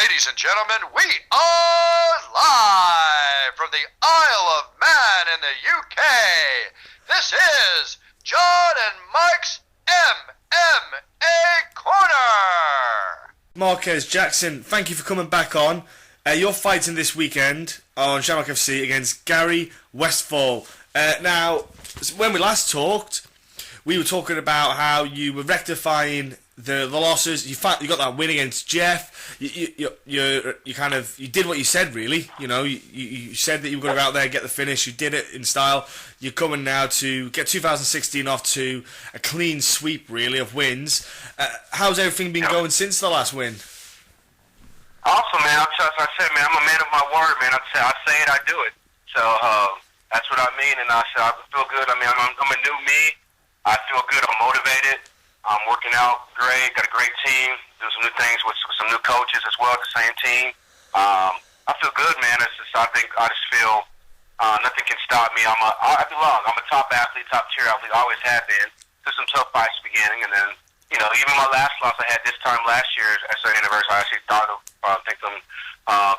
Ladies and gentlemen, we are live from the Isle of Man in the UK. This is John and Mike's MMA Corner. Marques Jackson, thank you for coming back on. You're fighting this weekend on Shamrock FC against Gary Westphal. Now, when we last talked, we were talking about how you were rectifying the losses. You got that win against Jeff. You did what you said, really. You know, you said that you were going to go out there and get the finish. You did it in style. You're coming now to get 2016 off to a clean sweep, really, of wins. How's everything been going since the last win? Awesome, man. As I said, man, I'm a man of my word, man. I say it, I do it. So that's what I mean, and I feel good. I mean, I'm a new me. I feel good. I'm motivated. I'm working out great. Got a great team. Doing some new things with some new coaches as well. The same team. I feel good, man. I just feel nothing can stop me. I belong. I'm a top athlete, top tier athlete. I always have been. Took some tough fights at the beginning, and then even my last loss I had this time last year as an anniversary, I actually thought of a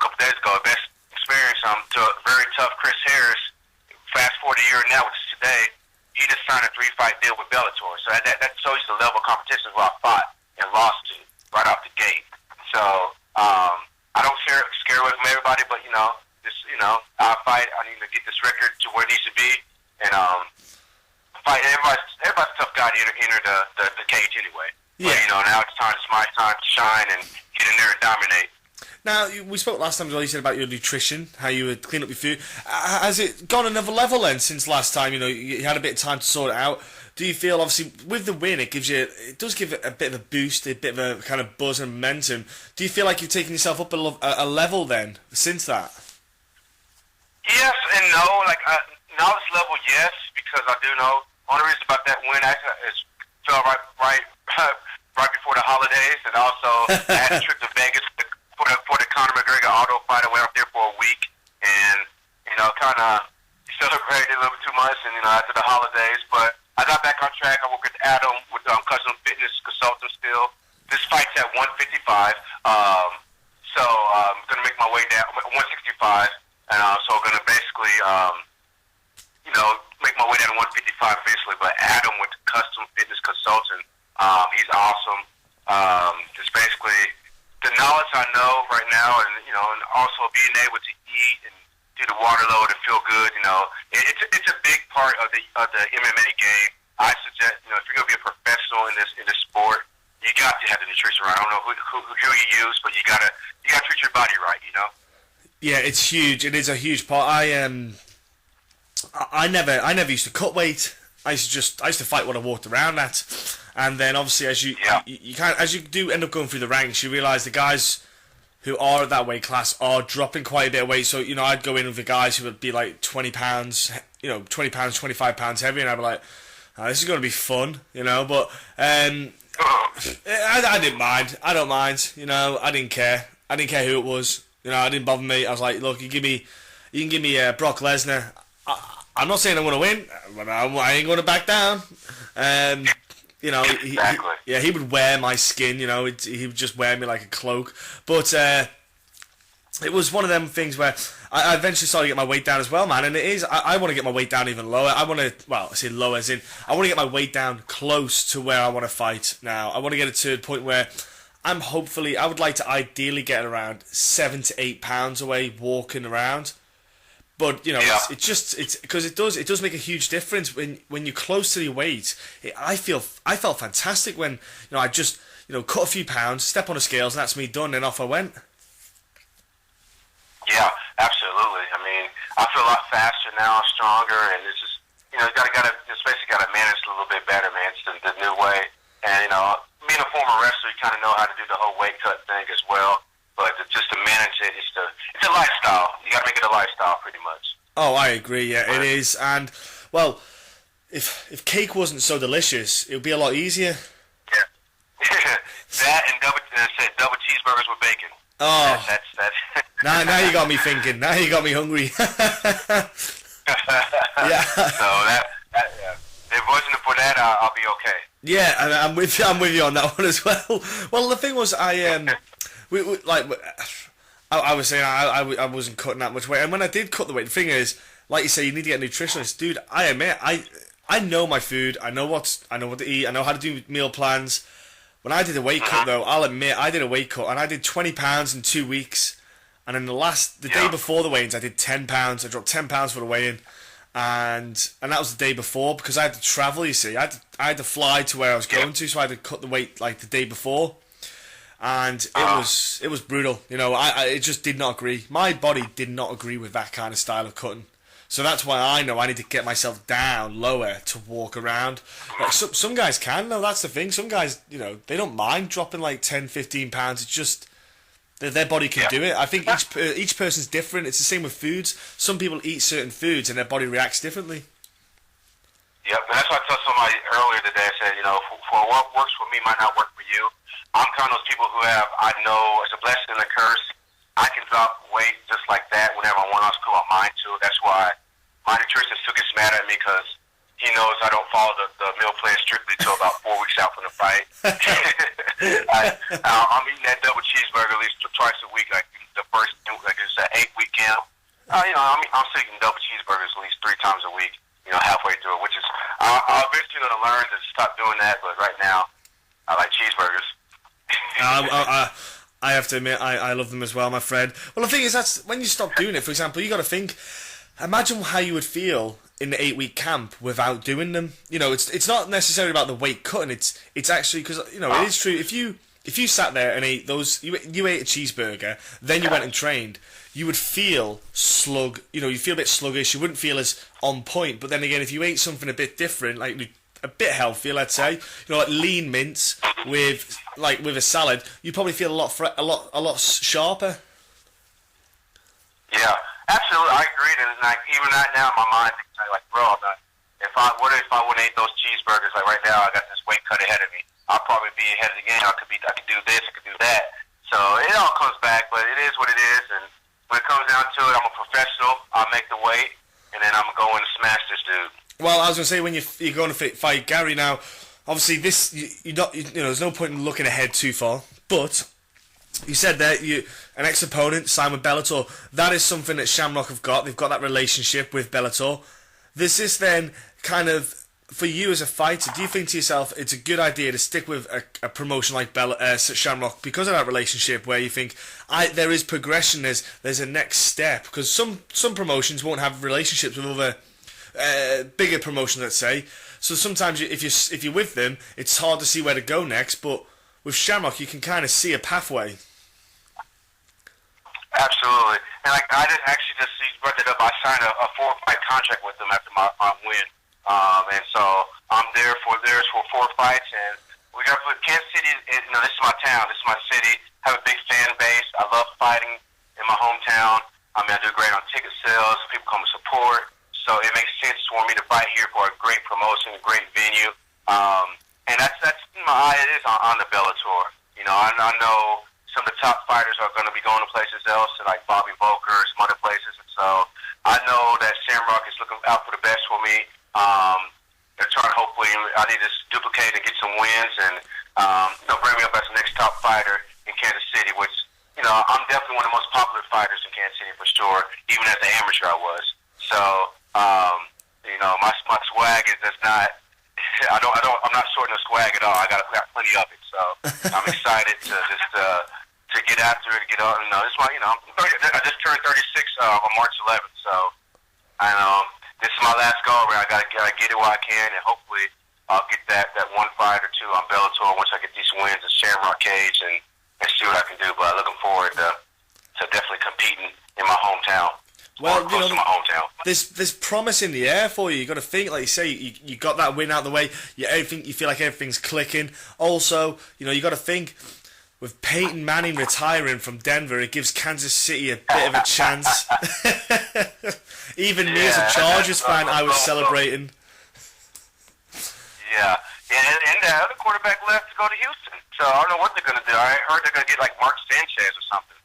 couple days ago. Best experience to a very tough Chris Harris. Fast forward a year now, which is today. He just signed a 3-fight deal with Bellator. So that shows you the level of competition who I fought and lost to right off the gate. So I don't scare away from everybody, but I fight. I need to get this record to where it needs to be, and fight. Everybody's a tough guy to enter the cage anyway. Yeah. But, now it's my time to shine and get in there and dominate. Now, we spoke last time as well, you said about your nutrition, how you would clean up your food. Has it gone another level then since last time? You had a bit of time to sort it out. Do you feel, obviously, with the win, it does give it a bit of a boost, a bit of a kind of buzz and momentum. Do you feel like you've taken yourself up a level then, since that? Yes and no. Knowledge level, yes, because I do know. One of the reasons about that win is fell right before the holidays, and also I had a trip to Vegas for the Conor McGregor auto fight. I went up there for a week, and kind of celebrated a little bit too much, and after the holidays. But I got back on track. I work with Adam with Custom Fitness Consultant still. This fight's at 155, so I'm gonna make my way down 165, and so I'm gonna basically make my way down to 155 basically. But Adam with Custom Fitness Consultant, he's awesome. Just basically the knowledge I know right now, and and also being able to eat and do the water load and feel good. It's a big part of the MMA game. I suggest if you're gonna be a professional in this sport, you got to have the nutrition right. I don't know who you use, but you gotta treat your body right. Yeah, it's huge. It is a huge part. I never used to cut weight. I used to fight what I walked around at, and then obviously as you do end up going through the ranks, you realise the guys who are at that weight class are dropping quite a bit of weight. So I'd go in with the guys who would be like 20 pounds, 20 pounds, 25 pounds heavy, and I'd be like, this is going to be fun, But I didn't mind. I don't mind. I didn't care. I didn't care who it was. It didn't bother me. I was like, look, you can give me Brock Lesnar. I'm not saying I'm going to win, but I ain't going to back down. Exactly. He would wear my skin. He would just wear me like a cloak. But it was one of them things where I eventually started to get my weight down as well, man. And it is, I want to get my weight down even lower. I want to, I say lower as in, I want to get my weight down close to where I want to fight now. I want to get it to a point where I would like to ideally get around 7 to 8 pounds away walking around. But it's because it does make a huge difference when you're close to your weight. I felt fantastic when I just cut a few pounds, step on the scales, and that's me done, and off I went. Yeah, absolutely. I mean, I feel a lot faster now, stronger, and it's just just basically gotta manage a little bit better, man. It's the new way, and being a former wrestler, you kind of know how to do the whole weight cut thing as well. But just to manage it, it's a lifestyle. You got to make it a lifestyle, pretty much. Oh, I agree. Yeah, it is. And well, if cake wasn't so delicious, it would be a lot easier. Yeah, that and double cheeseburgers with bacon. Oh, that's. Now you got me thinking. Now you got me hungry. Yeah. So if it wasn't for that, I'll be okay. Yeah, and I'm with you on that one as well. Well, the thing was, I was saying I wasn't cutting that much weight, and when I did cut the weight, the thing is, like you say, you need to get a nutritionist, dude. I admit, I know my food. I know what to eat. I know how to do meal plans. When I did a weight cut, though, I'll admit I did a weight cut, and I did 20 pounds in 2 weeks. And then the day before the weigh-ins, I did 10 pounds. I dropped 10 pounds for the weigh-in, and that was the day before because I had to travel. You see, I had to fly to where I was going to, so I had to cut the weight like the day before. And it was brutal. You know, it just did not agree. My body did not agree with that kind of style of cutting. So that's why I know I need to get myself down lower to walk around. Like some guys can, though. That's the thing. Some guys, you know, they don't mind dropping like 10, 15 pounds. It's just their body can do it. I think each person's different. It's the same with foods. Some people eat certain foods and their body reacts differently. Yep, and that's why I told somebody earlier today. I said, you know, for what works for me might not work for you. I'm kind of those people who I know it's a blessing and a curse. I can drop weight just like that whenever I want. I was cool on mine too. That's why my nutritionist still gets mad at me because he knows I don't follow the meal plan strictly till about 4 weeks out from the fight. I'm eating that double cheeseburger at least twice a week. Like the first, like it's an 8-week camp. You know, I'm still eating double cheeseburgers at least 3 times a week. You know, halfway through it, which is I'm eventually going to learn to stop doing that. But right now, I like cheeseburgers. I have to admit, I love them as well, my friend. Well, the thing is, that's when you stop doing it. For example, you got to think. Imagine how you would feel in the 8-week camp without doing them. You know, it's not necessarily about the weight cutting. It's actually because you know it is true. If you sat there and ate those, you ate a cheeseburger, then you went and trained, you would feel you know, you feel a bit sluggish. You wouldn't feel as on point. But then again, if you ate something a bit different, like a bit healthier, let's say, you know, like lean mince with a salad, you probably feel a lot sharper. Yeah, absolutely, I agree. And like even right now, in my mind, I'm like, bro, if I wouldn't eat those cheeseburgers? Like right now, I got this weight cut ahead of me. I'll probably be ahead of the game. I could do this, I could do that. So it all comes back, but it is what it is. And when it comes down to it, I'm a professional. I'll make the weight, and then I'm gonna go in and smash this dude. Well, I was going to say, when you're going to fight Gary now, obviously this you know, there's no point in looking ahead too far. But you said that an ex-opponent signed with Bellator. That is something that Shamrock have got. They've got that relationship with Bellator. This is then kind of for you as a fighter. Do you think to yourself it's a good idea to stick with a promotion like Shamrock because of that relationship, where you think there is progression, there's a next step? Because some promotions won't have relationships with other bigger promotion, let's say. So sometimes if you're with them, it's hard to see where to go next. But with Shamrock, you can kind of see a pathway. Absolutely, and like I didn't actually just brought it up. I signed a 4-fight contract with them after my win, and so I'm there for 4 fights. And we got to put Kansas City. You know, this is my town. This is my city. I have a big fan base. I love fighting in my hometown. I mean, I do great on ticket sales. People come to support. So it makes sense for me to fight here for a great promotion, a great venue, and that's my eye is on the Bellator. You know, I know some of the top fighters are going to be going to places else, like Bobby Volker, some other places, and so I know that Shamrock is looking out for the best for me. They're trying, hopefully, I need to duplicate and get some wins, and they'll bring me up as the next top fighter in Kansas City, which, you know, I'm definitely one of the most popular fighters in Kansas City for sure, even as an amateur I was. So. You know, my swag is just not. I'm not shorting the swag at all. I got plenty of it, so I'm excited to just to get after it, get on. You know, this is my, you know, I just turned 36 on March 11th, so I know this is my last go around. I gotta get it while I can, and hopefully I'll get that 1 fight or 2 on Bellator once I get these wins at Shamrock Cage and see what I can do. But I'm looking forward to definitely competing in my hometown. Well, you know, there's promise in the air for you. You got to think, like you say, you got that win out of the way. You feel like everything's clicking. Also, you know, you got to think with Peyton Manning retiring from Denver, it gives Kansas City a bit of a chance. Even me as a Chargers fan, I was celebrating. Yeah, and the other quarterback left to go to Houston, so I don't know what they're going to do. I heard they're going to get like Mark Sanchez or something.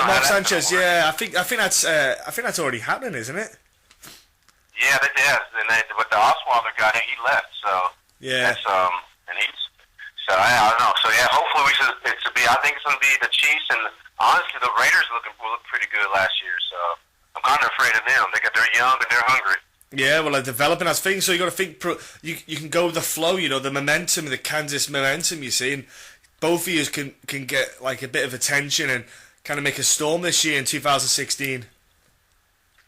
Mark Sanchez, yeah, I think that's already happening, isn't it? Yeah, it is. But the Osweiler guy, he left, so yeah, that's, and he's So I don't know. So yeah, hopefully I think it's gonna be the Chiefs, and honestly, the Raiders look pretty good last year. So I'm kind of afraid of them. They're young and they're hungry. Yeah, well, they're developing as things, so you got to think. You can go with the flow, the momentum, the Kansas momentum. You see, and both of you can get like a bit of attention and kind of make a storm this year in 2016.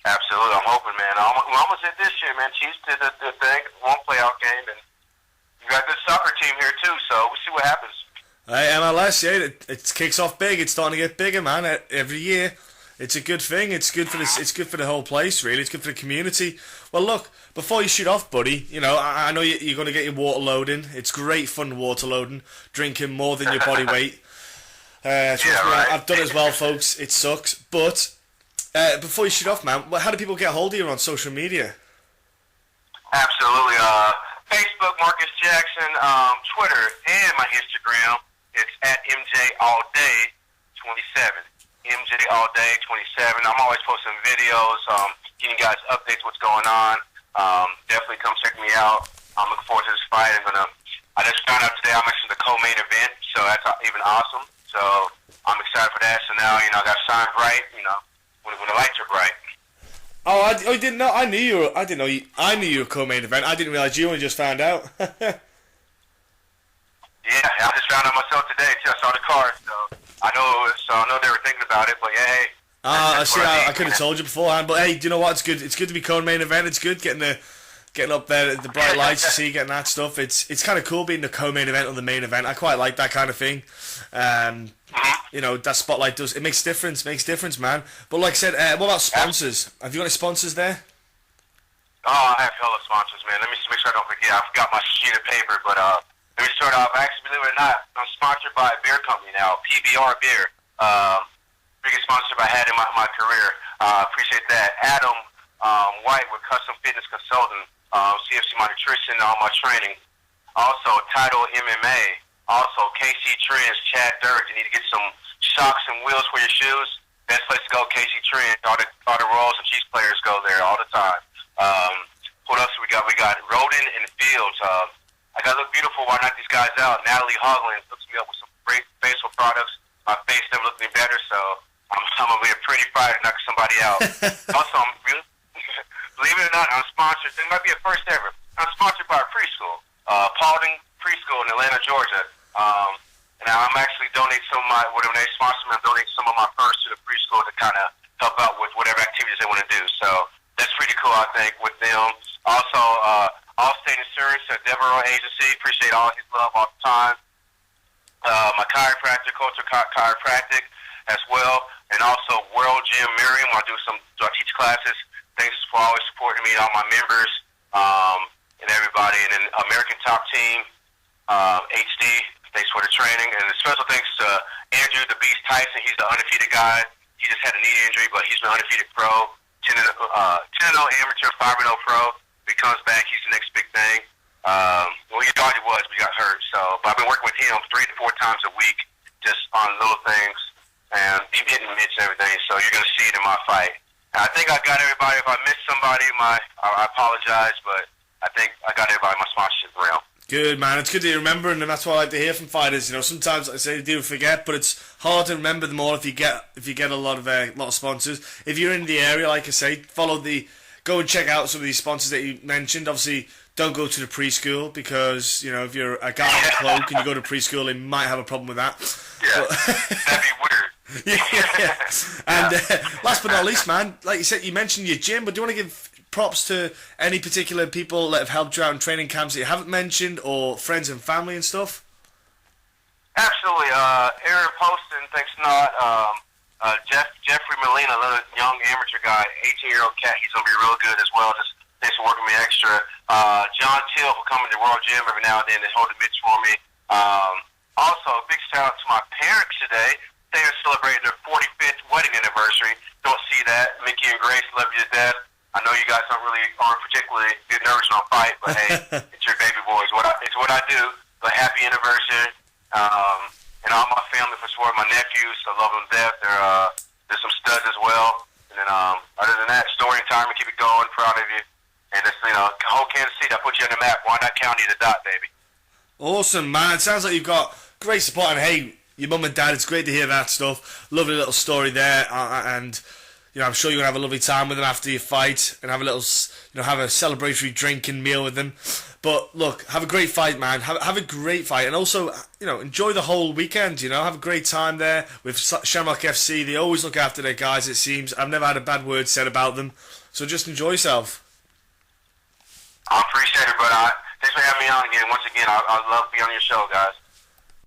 Absolutely, I'm hoping, man. We almost did this year, man. Chiefs did the thing, one playoff game, and you got a good soccer team here too. So we'll see what happens. Hey, MLS, yeah, it kicks off big. It's starting to get bigger, man. Every year, it's a good thing. It's good for this. It's good for the whole place, really. It's good for the community. Well, look, before you shoot off, buddy, I know you're going to get your water loading. It's great fun water loading, drinking more than your body weight. Yeah, right. I've done as well, folks. It sucks, but before you shoot off, man, how do people get a hold of you on social media? Absolutely. Facebook, Marques Jackson, Twitter, and my Instagram. It's at MJAllDay27. MJAllDay27. I'm always posting videos, giving you guys updates what's going on. Definitely come check me out. I'm looking forward to this fight. I just found out today I'm actually the co-main event, so that's even awesome. So I'm excited for that. So now, I got signed right, when the lights are bright. Oh, I didn't know. I knew you were. I didn't know you. I knew you were co-main event. I didn't realize you only just found out. Yeah, I just found out myself today too. I saw the card, so I know they were thinking about it. But yeah, hey. I could have told you beforehand, but hey, do you know what? It's good. It's good to be co-main event. It's good getting up there, the bright lights, you see, getting that stuff. It's kind of cool being the co-main event or the main event. I quite like that kind of thing. That spotlight it makes difference, man. But like I said, what about sponsors? Have you got any sponsors there? Oh, I have hella sponsors, man. Let me make sure I don't forget. I forgot my sheet of paper, but let me start off. Actually, believe it or not, I'm sponsored by a beer company now, PBR Beer. Biggest sponsorship I had in my career. Appreciate that. Adam White with Custom Fitness Consulting, CFC My Nutrition, all my training. Also, Title MMA. Also, KC Trends, Chad Dirt. You need to get some shocks and wheels for your shoes. Best place to go, KC Trends. All the Royals and Chiefs players go there all the time. What else we got? We got Roden and Fields. I got to look beautiful while I knock these guys out. Natalie Hogland hooks me up with some great facial products. My face never looked any better, so I'm going to be a pretty fighter to knock somebody out. Also, believe it or not, I'm sponsored. It might be a first ever. I'm sponsored by a preschool, Paulding Preschool in Atlanta, Georgia. And I'm actually donating some of my, whatever they sponsor me, I'm donating some of my purse to the preschool to kind of help out with whatever activities they want to do. So that's pretty cool, I think, with them. Also, Allstate Insurance, Devereaux Agency, appreciate all his love all the time. My chiropractor, Culture Chiropractic as well. And also World Gym Miriam, I teach classes. Thanks for always supporting me and all my members and everybody. And then American Top Team, HD, thanks for the training. And a special thanks to Andrew the Beast Tyson. He's the undefeated guy. He just had a knee injury, but he's an undefeated pro. 10-0 amateur, 5-0 pro. If he comes back, he's the next big thing. He already was, but he got hurt. But I've been working with him 3 to 4 times a week, just on little things, and he's hitting mitts and everything. So you're gonna see it in my fight. And I think I got everybody. If I missed somebody, I apologize, but I think I got everybody in my sponsorship realm. Good, man. It's good to remember, and that's what I like to hear from fighters. Sometimes I say they do forget, but it's hard to remember them all if you get a lot of sponsors. If you're in the area, like I say, go and check out some of these sponsors that you mentioned. Obviously, don't go to the preschool because if you're a guy in a cloak and you go to preschool, they might have a problem with that. Yeah, that'd be weird. yeah. And last but not least, man, like you said, you mentioned your gym, but do you want to give props to any particular people that have helped you out in training camps that you haven't mentioned, or friends and family and stuff? Absolutely. Aaron Poston, thanks not. Jeffrey Molina, another young amateur guy, 18-year-old cat. He's going to be real good as well. Just thanks for working me extra. John Till for coming to World Gym every now and then to hold the mitts for me. Also, a big shout out to my parents today. They are celebrating their 45th wedding anniversary. Don't see that. Mickey and Grace, love you to death. I know you guys aren't particularly get nervous when I fight, but hey, it's your baby boys. It's what I do. But happy anniversary. And all my family for sure, my nephews, I love them to death. There's some studs as well. And then other than that, story and time, keep it going. Proud of you. And it's whole Kansas City, I put you on the map. Wyandotte County, the dot, baby. Awesome, man. It sounds like you've got great support, and hey, your mum and dad, it's great to hear that stuff. Lovely little story there, and I'm sure you're gonna have a lovely time with them after your fight, and have a little, have a celebratory drinking meal with them. But look, have a great fight, man. Have a great fight, and also, enjoy the whole weekend. Have a great time there with Shamrock FC. They always look after their guys. It seems I've never had a bad word said about them. So just enjoy yourself. I appreciate it, but thanks for having me on again. Once again, I love being on your show, guys.